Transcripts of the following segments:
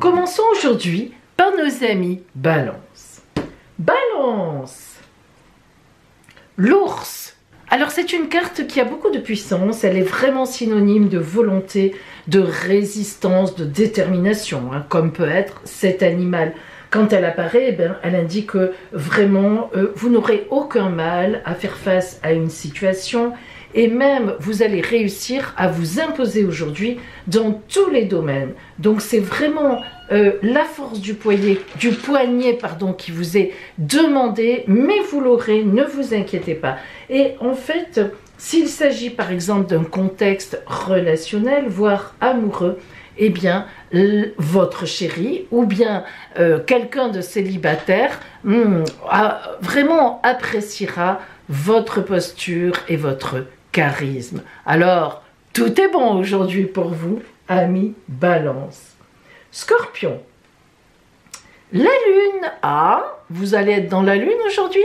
Commençons aujourd'hui par nos amis Balance. Balance, l'ours. Alors c'est une carte qui a beaucoup de puissance, elle est vraiment synonyme de volonté, de résistance, de détermination, hein, comme peut être cet animal. Quand elle apparaît, elle indique que vraiment vous n'aurez aucun mal à faire face à une situation et même vous allez réussir à vous imposer aujourd'hui dans tous les domaines. Donc c'est vraiment la force du poignet, qui vous est demandée, mais vous l'aurez, ne vous inquiétez pas. Et en fait, s'il s'agit par exemple d'un contexte relationnel, voire amoureux, eh bien, votre chéri ou bien quelqu'un de célibataire vraiment appréciera votre posture et votre charisme. Alors, tout est bon aujourd'hui pour vous, amis Balance. Scorpion. La lune. Ah, vous allez être dans la lune aujourd'hui?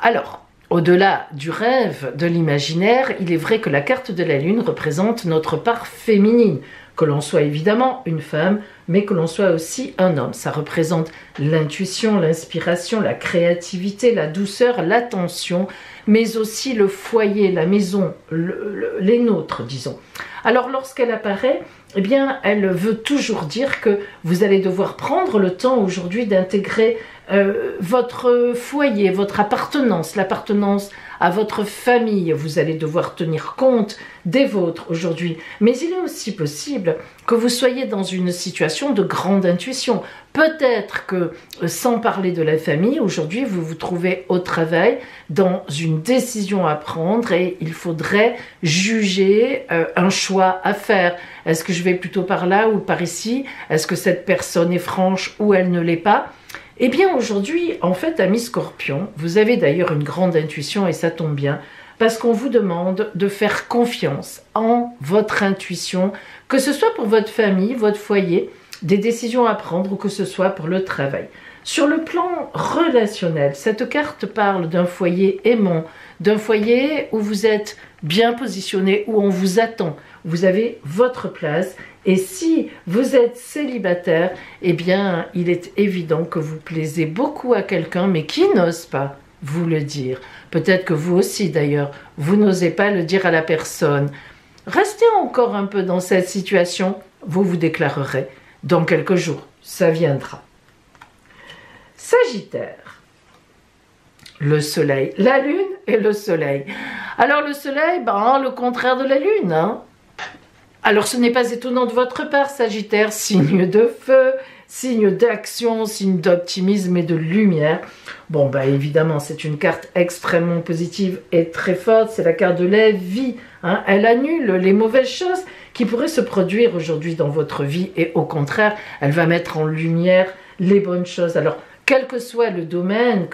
Alors, au-delà du rêve, de l'imaginaire, il est vrai que la carte de la lune représente notre part féminine, que l'on soit évidemment une femme, mais que l'on soit aussi un homme. Ça représente l'intuition, l'inspiration, la créativité, la douceur, l'attention, mais aussi le foyer, la maison, les nôtres, disons. Alors lorsqu'elle apparaît, eh bien, elle veut toujours dire que vous allez devoir prendre le temps aujourd'hui d'intégrer votre foyer, votre appartenance, l'appartenance à votre famille. Vous allez devoir tenir compte des vôtres aujourd'hui. Mais il est aussi possible que vous soyez dans une situation de grande intuition. Peut-être que, sans parler de la famille, aujourd'hui vous vous trouvez au travail dans une décision à prendre et il faudrait juger un choix à faire. Est-ce que je vais plutôt par là ou par ici? Est-ce que cette personne est franche ou elle ne l'est pas? Eh bien aujourd'hui, en fait, amis Scorpion, vous avez d'ailleurs une grande intuition et ça tombe bien, parce qu'on vous demande de faire confiance en votre intuition, que ce soit pour votre famille, votre foyer, des décisions à prendre ou que ce soit pour le travail. Sur le plan relationnel, cette carte parle d'un foyer aimant, d'un foyer où vous êtes bien positionné, où on vous attend. Vous avez votre place et si vous êtes célibataire, eh bien, il est évident que vous plaisez beaucoup à quelqu'un, mais qui n'ose pas vous le dire. Peut-être que vous aussi, d'ailleurs, vous n'osez pas le dire à la personne. Restez encore un peu dans cette situation, vous vous déclarerez dans quelques jours. Ça viendra. Sagittaire. Le soleil, la lune et le soleil. Alors le soleil, le contraire de la lune, hein. Alors ce n'est pas étonnant de votre part, Sagittaire, signe de feu, signe d'action, signe d'optimisme et de lumière. Bon, évidemment, c'est une carte extrêmement positive et très forte, c'est la carte de la vie, hein. Elle annule les mauvaises choses qui pourraient se produire aujourd'hui dans votre vie et au contraire, elle va mettre en lumière les bonnes choses. Alors, quel que soit le domaine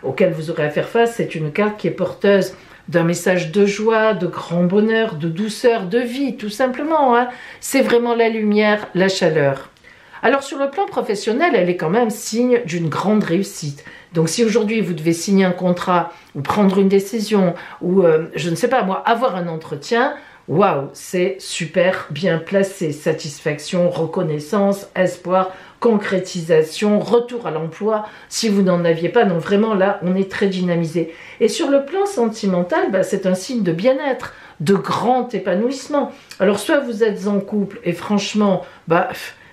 auquel vous aurez à faire face, c'est une carte qui est porteuse d'un message de joie, de grand bonheur, de douceur, de vie, tout simplement, hein. C'est vraiment la lumière, la chaleur. Alors sur le plan professionnel, elle est quand même signe d'une grande réussite. Donc si aujourd'hui vous devez signer un contrat ou prendre une décision ou je ne sais pas moi, avoir un entretien, waouh, c'est super bien placé. Satisfaction, reconnaissance, espoir, concrétisation, retour à l'emploi. Si vous n'en aviez pas, non vraiment là, on est très dynamisé. Et sur le plan sentimental, c'est un signe de bien-être, de grand épanouissement. Alors soit vous êtes en couple et franchement,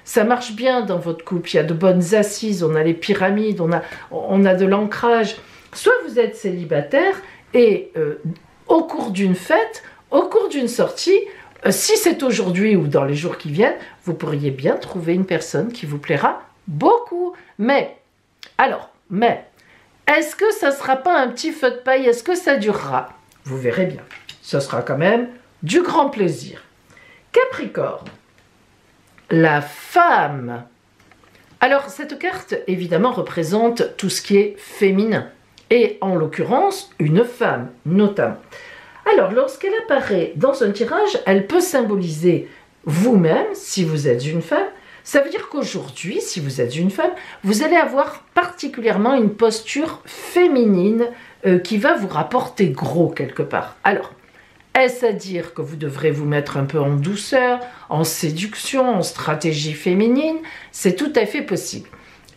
ça marche bien dans votre couple, il y a de bonnes assises, on a les pyramides, on a de l'ancrage. Soit vous êtes célibataire et au cours d'une fête, au cours d'une sortie, si c'est aujourd'hui ou dans les jours qui viennent, vous pourriez bien trouver une personne qui vous plaira beaucoup. Mais, est-ce que ça ne sera pas un petit feu de paille? Est-ce que ça durera? Vous verrez bien. Ce sera quand même du grand plaisir. Capricorne. La femme. Alors, cette carte, évidemment, représente tout ce qui est féminin. Et en l'occurrence, une femme, notamment. Alors, lorsqu'elle apparaît dans un tirage, elle peut symboliser vous-même, si vous êtes une femme. Ça veut dire qu'aujourd'hui, si vous êtes une femme, vous allez avoir particulièrement une posture féminine qui va vous rapporter gros quelque part. Alors, Est-ce à dire que vous devrez vous mettre un peu en douceur, en séduction, en stratégie féminine? C'est tout à fait possible.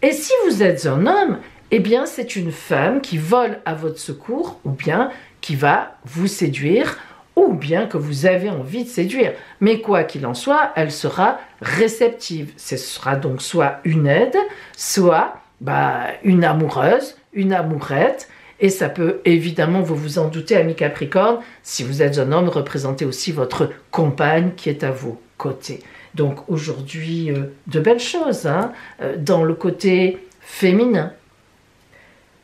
Et si vous êtes un homme, eh bien c'est une femme qui vole à votre secours ou bien qui va vous séduire ou bien que vous avez envie de séduire. Mais quoi qu'il en soit, elle sera réceptive. Ce sera donc soit une aide, soit une amoureuse, une amourette. Et ça peut évidemment, vous vous en doutez, ami Capricorne, si vous êtes un homme, représenter aussi votre compagne qui est à vos côtés. Donc aujourd'hui, de belles choses dans le côté féminin.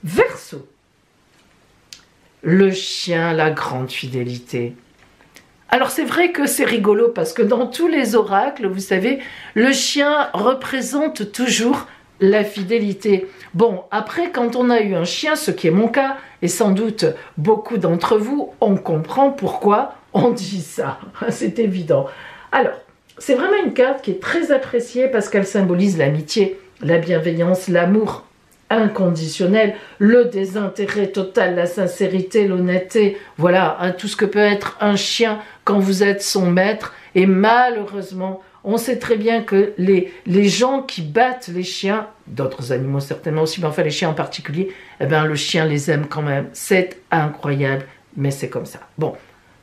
Verseau. Le chien, la grande fidélité. Alors c'est vrai que c'est rigolo parce que dans tous les oracles, vous savez, le chien représente toujours la fidélité. Bon, après, quand on a eu un chien, ce qui est mon cas, et sans doute beaucoup d'entre vous, on comprend pourquoi on dit ça. C'est évident. Alors, c'est vraiment une carte qui est très appréciée parce qu'elle symbolise l'amitié, la bienveillance, l'amour inconditionnel, le désintérêt total, la sincérité, l'honnêteté. Voilà, tout ce que peut être un chien quand vous êtes son maître. Et malheureusement, on sait très bien que les gens qui battent les chiens, d'autres animaux certainement aussi, mais enfin les chiens en particulier, eh bien le chien les aime quand même. C'est incroyable, mais c'est comme ça. Bon,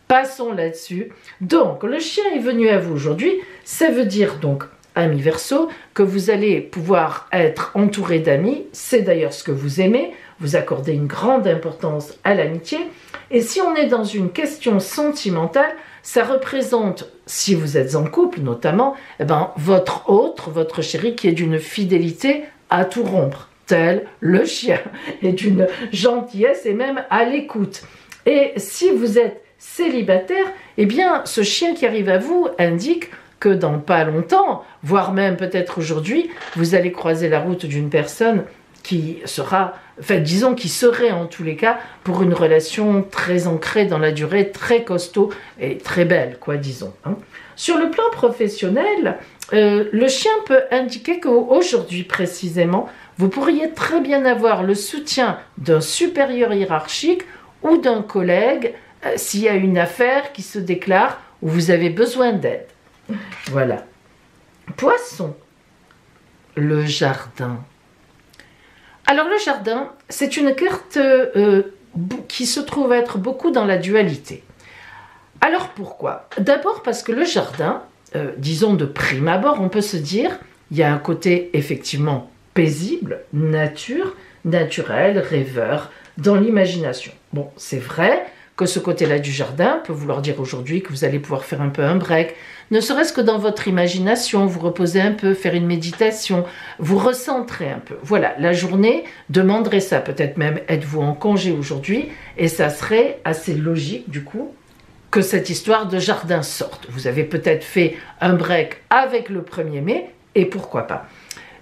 passons là-dessus. Donc, le chien est venu à vous aujourd'hui. Ça veut dire donc, ami Verseau, que vous allez pouvoir être entouré d'amis. C'est d'ailleurs ce que vous aimez. Vous accordez une grande importance à l'amitié. Et si on est dans une question sentimentale, ça représente, si vous êtes en couple notamment, eh ben, votre autre, votre chéri qui est d'une fidélité à tout rompre, tel le chien, et d'une gentillesse et même à l'écoute. Et si vous êtes célibataire, eh bien ce chien qui arrive à vous indique que dans pas longtemps, voire même peut-être aujourd'hui, vous allez croiser la route d'une personne qui sera, enfin disons qui serait en tous les cas pour une relation très ancrée dans la durée, très costaud et très belle, quoi, disons. Sur le plan professionnel, le chien peut indiquer qu'aujourd'hui précisément, vous pourriez très bien avoir le soutien d'un supérieur hiérarchique ou d'un collègue s'il y a une affaire qui se déclare où vous avez besoin d'aide. Voilà. Poisson, le jardin. Alors le jardin, c'est une carte qui se trouve être beaucoup dans la dualité. Alors pourquoi? D'abord parce que le jardin, disons de prime abord, on peut se dire, il y a un côté effectivement paisible, naturel, rêveur, dans l'imagination. Bon, c'est vrai que ce côté-là du jardin peut vouloir dire aujourd'hui que vous allez pouvoir faire un peu un break, ne serait-ce que dans votre imagination, vous reposer un peu, faire une méditation, vous recentrer un peu. Voilà, la journée demanderait ça, peut-être même êtes-vous en congé aujourd'hui, et ça serait assez logique du coup que cette histoire de jardin sorte. Vous avez peut-être fait un break avec le 1er mai, et pourquoi pas.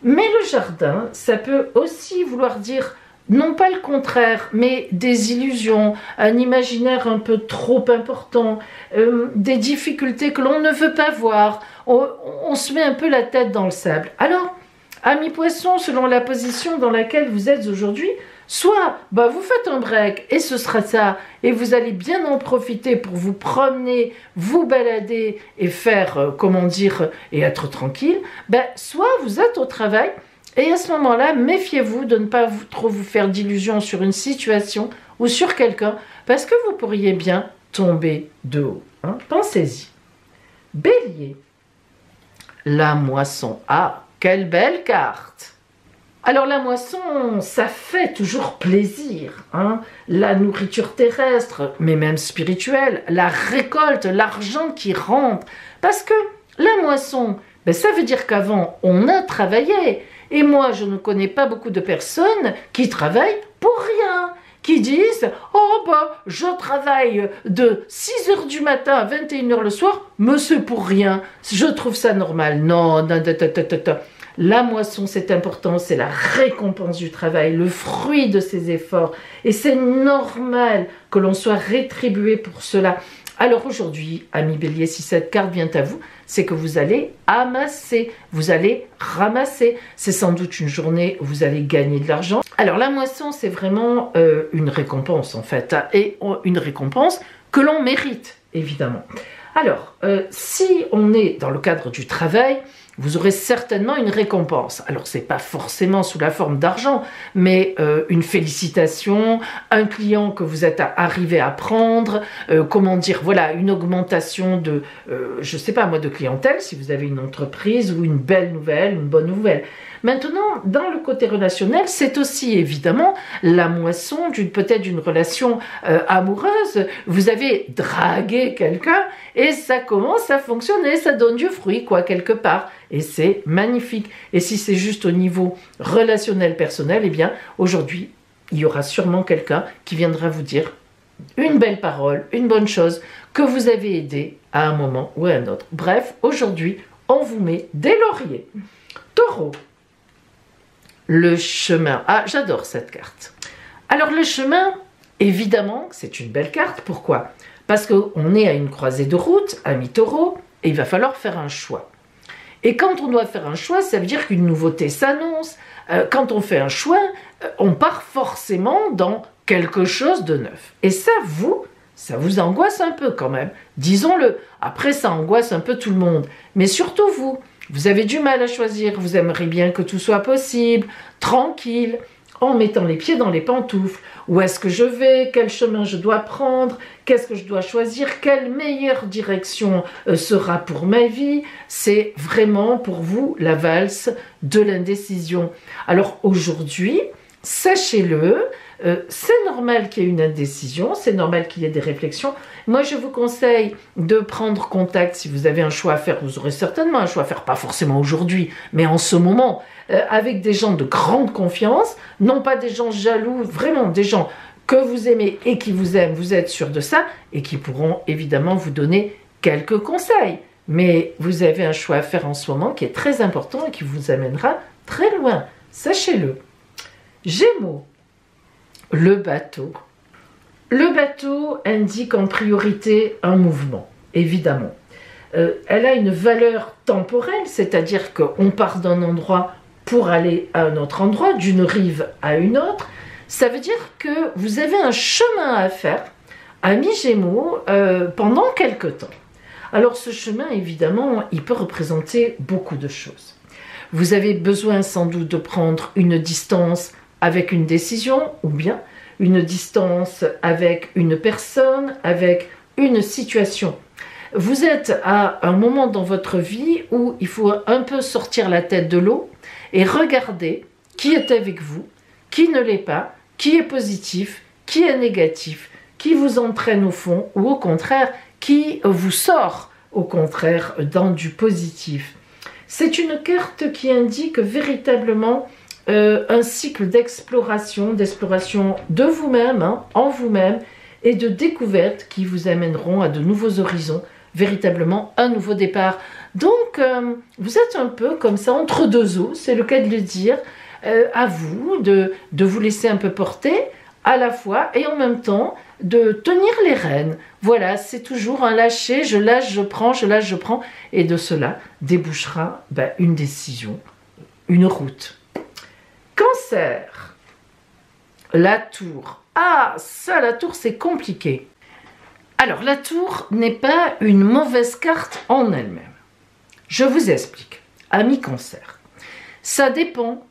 Mais le jardin, ça peut aussi vouloir dire non pas le contraire, mais des illusions, un imaginaire un peu trop important, des difficultés que l'on ne veut pas voir. On se met un peu la tête dans le sable. Alors, amis poissons, selon la position dans laquelle vous êtes aujourd'hui, soit vous faites un break et ce sera ça, et vous allez bien en profiter pour vous promener, vous balader et faire, et être tranquille, soit vous êtes au travail. Et à ce moment-là, méfiez-vous de ne pas trop vous faire d'illusions sur une situation ou sur quelqu'un, parce que vous pourriez bien tomber de haut. Pensez-y. Bélier. La moisson. Ah, quelle belle carte! Alors la moisson, ça fait toujours plaisir. La nourriture terrestre, mais même spirituelle, la récolte, l'argent qui rentre. Parce que la moisson, ça veut dire qu'avant, on a travaillé. Et moi, je ne connais pas beaucoup de personnes qui travaillent pour rien, qui disent « Oh, je travaille de 6 h du matin à 21 h le soir, mais c'est pour rien, je trouve ça normal. » Non, la moisson, c'est important, c'est la récompense du travail, le fruit de ses efforts. Et c'est normal que l'on soit rétribué pour cela. Alors aujourd'hui, ami Bélier, si cette carte vient à vous, c'est que vous allez amasser, vous allez ramasser. C'est sans doute une journée où vous allez gagner de l'argent. Alors la moisson, c'est vraiment une récompense en fait, et une récompense que l'on mérite. évidemment. Alors, si on est dans le cadre du travail, vous aurez certainement une récompense. Alors, ce n'est pas forcément sous la forme d'argent, mais une félicitation, un client que vous êtes arrivé à prendre, comment dire, voilà, une augmentation de, je ne sais pas moi, de clientèle, si vous avez une entreprise, ou une belle nouvelle, une bonne nouvelle. Maintenant, dans le côté relationnel, c'est aussi évidemment la moisson peut-être d'une relation amoureuse. Vous avez dragué quelqu'un et ça commence à fonctionner, ça donne du fruit, quoi, quelque part. Et c'est magnifique. Et si c'est juste au niveau relationnel personnel, eh bien, aujourd'hui, il y aura sûrement quelqu'un qui viendra vous dire une belle parole, une bonne chose, que vous avez aidé à un moment ou à un autre. Bref, aujourd'hui, on vous met des lauriers. Taureau. Le chemin. Ah, j'adore cette carte. Alors le chemin, évidemment, c'est une belle carte. Pourquoi? Parce qu'on est à une croisée de route, ami taureau, et il va falloir faire un choix. Et quand on doit faire un choix, ça veut dire qu'une nouveauté s'annonce. Quand on fait un choix, on part forcément dans quelque chose de neuf. Et ça vous angoisse un peu quand même. Disons-le. Après, ça angoisse un peu tout le monde. Mais surtout vous. Vous avez du mal à choisir, vous aimeriez bien que tout soit possible, tranquille, en mettant les pieds dans les pantoufles. Où est-ce que je vais? Quel chemin je dois prendre? Qu'est-ce que je dois choisir? Quelle meilleure direction sera pour ma vie? C'est vraiment pour vous la valse de l'indécision. Alors aujourd'hui, sachez-le, c'est normal qu'il y ait une indécision, c'est normal qu'il y ait des réflexions. Moi, je vous conseille de prendre contact si vous avez un choix à faire. Vous aurez certainement un choix à faire, pas forcément aujourd'hui, mais en ce moment, avec des gens de grande confiance, non pas des gens jaloux, vraiment des gens que vous aimez et qui vous aiment, vous êtes sûr de ça, et qui pourront évidemment vous donner quelques conseils. Mais vous avez un choix à faire en ce moment qui est très important et qui vous amènera très loin. Sachez-le. Gémeaux. Le bateau. Le bateau indique en priorité un mouvement, évidemment. Elle a une valeur temporelle, c'est-à-dire qu'on part d'un endroit pour aller à un autre endroit, d'une rive à une autre. Ça veut dire que vous avez un chemin à faire, ami Gémeaux, pendant quelque temps. Alors ce chemin, évidemment, il peut représenter beaucoup de choses. Vous avez besoin sans doute de prendre une distance avec une décision, ou bien une distance avec une personne, avec une situation. Vous êtes à un moment dans votre vie où il faut un peu sortir la tête de l'eau et regarder qui est avec vous, qui ne l'est pas, qui est positif, qui est négatif, qui vous entraîne au fond ou au contraire, qui vous sort au contraire dans du positif. C'est une carte qui indique véritablement un cycle d'exploration de vous-même, en vous-même, et de découvertes qui vous amèneront à de nouveaux horizons, véritablement un nouveau départ. Donc, vous êtes un peu comme ça, entre deux eaux, c'est le cas de le dire, à vous de vous laisser un peu porter, à la fois, et en même temps, de tenir les rênes. Voilà, c'est toujours un lâcher, je lâche, je prends, je lâche, je prends, et de cela débouchera une décision, une route. Cancer, la tour. Ah, ça, la tour, c'est compliqué. Alors, la tour n'est pas une mauvaise carte en elle-même. Je vous explique. Ami Cancer, ça dépend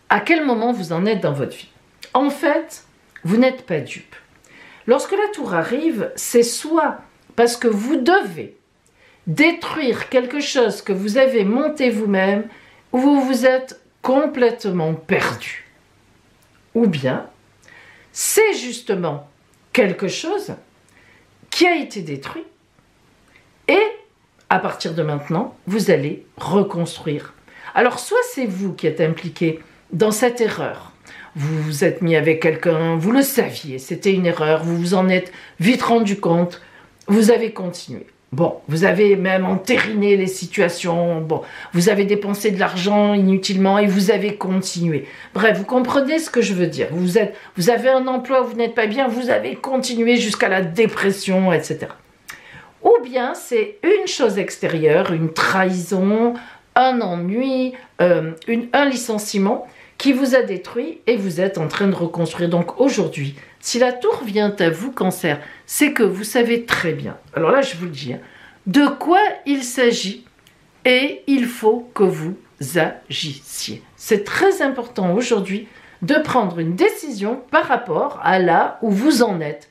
à quel moment vous en êtes dans votre vie. En fait, vous n'êtes pas dupe. Lorsque la tour arrive, c'est soit parce que vous devez détruire quelque chose que vous avez monté vous-même, ou vous vous êtes complètement perdu. Ou bien, c'est justement quelque chose qui a été détruit et à partir de maintenant, vous allez reconstruire. Alors, soit c'est vous qui êtes impliqué dans cette erreur, vous vous êtes mis avec quelqu'un, vous le saviez, c'était une erreur, vous vous en êtes vite rendu compte, vous avez continué. Bon, vous avez même entériné les situations, bon, vous avez dépensé de l'argent inutilement et vous avez continué. Bref, vous comprenez ce que je veux dire. Vous avez un emploi où vous n'êtes pas bien, vous avez continué jusqu'à la dépression, etc. Ou bien c'est une chose extérieure, une trahison, un ennui, un licenciement qui vous a détruit et vous êtes en train de reconstruire. Donc aujourd'hui, Si la tour vient à vous, Cancer, c'est que vous savez très bien, alors là je vous le dis, hein, de quoi il s'agit et il faut que vous agissiez. C'est très important aujourd'hui de prendre une décision par rapport à là où vous en êtes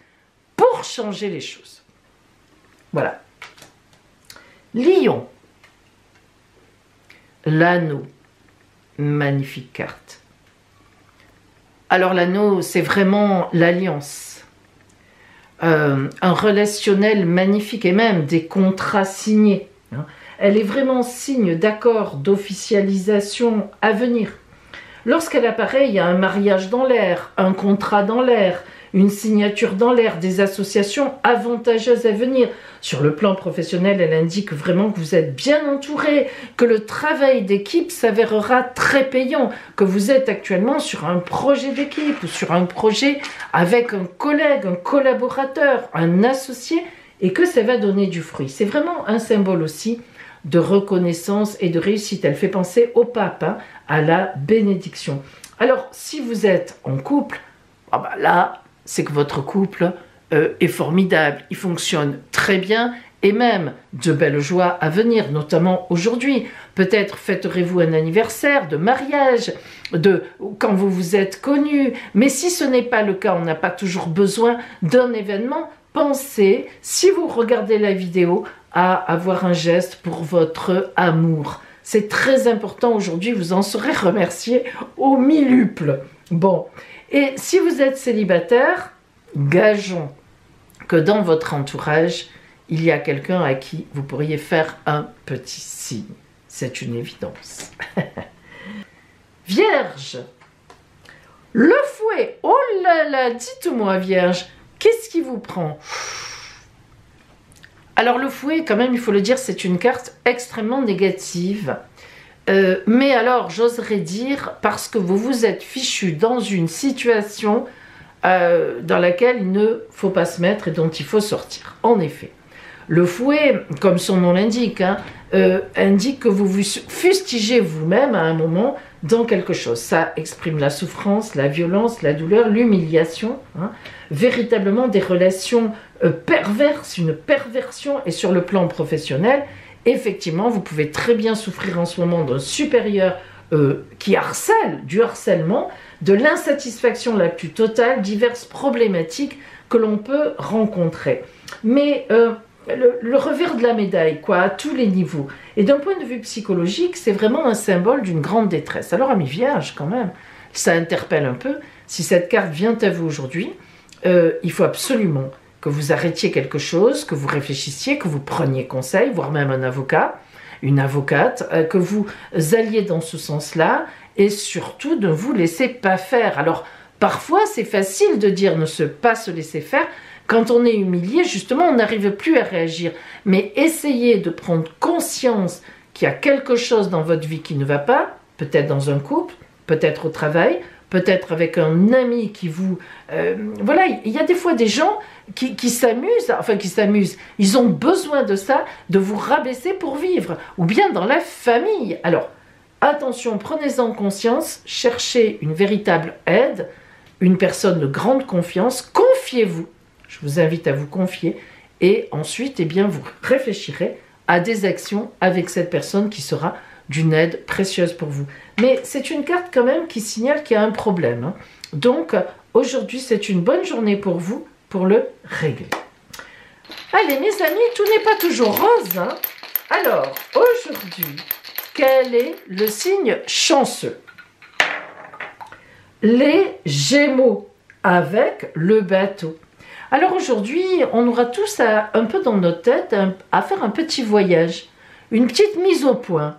pour changer les choses. Voilà. Lion. L'anneau. Magnifique carte. Alors l'anneau, c'est vraiment l'alliance. Un relationnel magnifique et même des contrats signés. Hein. Elle est vraiment signe d'accord d'officialisation à venir. Lorsqu'elle apparaît, il y a un mariage dans l'air, un contrat dans l'air, une signature dans l'air, des associations avantageuses à venir. Sur le plan professionnel, elle indique vraiment que vous êtes bien entouré, que le travail d'équipe s'avérera très payant, que vous êtes actuellement sur un projet d'équipe ou sur un projet avec un collègue, un collaborateur, un associé, et que ça va donner du fruit. C'est vraiment un symbole aussi de reconnaissance et de réussite. Elle fait penser au pape, hein, à la bénédiction. Alors, si vous êtes en couple, ah bah là, c'est que votre couple est formidable, il fonctionne très bien et même de belles joies à venir, notamment aujourd'hui. Peut-être fêterez-vous un anniversaire de mariage, quand vous vous êtes connus. Mais si ce n'est pas le cas, on n'a pas toujours besoin d'un événement. Pensez, si vous regardez la vidéo, à avoir un geste pour votre amour. C'est très important aujourd'hui, vous en serez remercié au milluple. Bon, et si vous êtes célibataire, gageons que dans votre entourage, il y a quelqu'un à qui vous pourriez faire un petit signe. C'est une évidence. Vierge, le fouet, oh là là, dites-moi Vierge, qu'est-ce qui vous prend ? Alors le fouet, quand même, il faut le dire, c'est une carte extrêmement négative. Mais alors, j'oserais dire, parce que vous vous êtes fichu dans une situation dans laquelle il ne faut pas se mettre et dont il faut sortir. En effet, le fouet, comme son nom l'indique, hein, indique que vous vous fustigez vous-même à un moment dans quelque chose. Ça exprime la souffrance, la violence, la douleur, l'humiliation, hein, véritablement des relations perverses, une perversion. Et sur le plan professionnel, effectivement, vous pouvez très bien souffrir en ce moment d'un supérieur qui harcèle, du harcèlement, de l'insatisfaction la plus totale, diverses problématiques que l'on peut rencontrer. Mais le revers de la médaille, quoi, à tous les niveaux. Et d'un point de vue psychologique, c'est vraiment un symbole d'une grande détresse. Alors, amis vierges, quand même, ça interpelle un peu. Si cette carte vient à vous aujourd'hui, il faut absolument que vous arrêtiez quelque chose, que vous réfléchissiez, que vous preniez conseil, voire même un avocat, une avocate, que vous alliez dans ce sens-là, et surtout ne vous laissez pas faire. Alors, parfois, c'est facile de dire ne pas se laisser faire. Quand on est humilié, justement, on n'arrive plus à réagir. Mais essayez de prendre conscience qu'il y a quelque chose dans votre vie qui ne va pas, peut-être dans un couple, peut-être au travail, peut-être avec un ami qui vous... voilà, il y a des fois des gens qui s'amusent, ils ont besoin de ça, de vous rabaisser pour vivre, ou bien dans la famille. Alors, attention, prenez-en conscience, cherchez une véritable aide, une personne de grande confiance, confiez-vous, je vous invite à vous confier, et ensuite, eh bien, vous réfléchirez à des actions avec cette personne qui sera d'une aide précieuse pour vous. Mais c'est une carte quand même qui signale qu'il y a un problème. Hein. Donc, aujourd'hui, c'est une bonne journée pour vous pour le régler. Allez, mes amis, tout n'est pas toujours rose. Hein. Alors, aujourd'hui, quel est le signe chanceux? Les Gémeaux, avec le bateau. Alors aujourd'hui, on aura tous un peu dans notre tête à faire un petit voyage, une petite mise au point.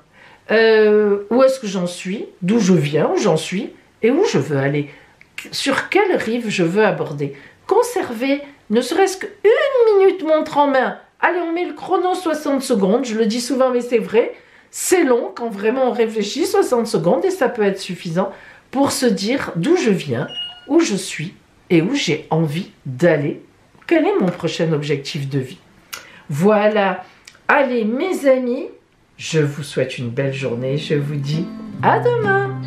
Où est-ce que j'en suis, d'où je viens, où j'en suis et où je veux aller, sur quelle rive je veux aborder. Conservez ne serait-ce qu'une minute montre en main. Allez, on met le chrono 60 secondes, je le dis souvent mais c'est vrai, c'est long quand vraiment on réfléchit, 60 secondes, et ça peut être suffisant pour se dire d'où je viens, où je suis et où j'ai envie d'aller. Quel est mon prochain objectif de vie? Voilà, allez mes amis, je vous souhaite une belle journée, je vous dis à demain.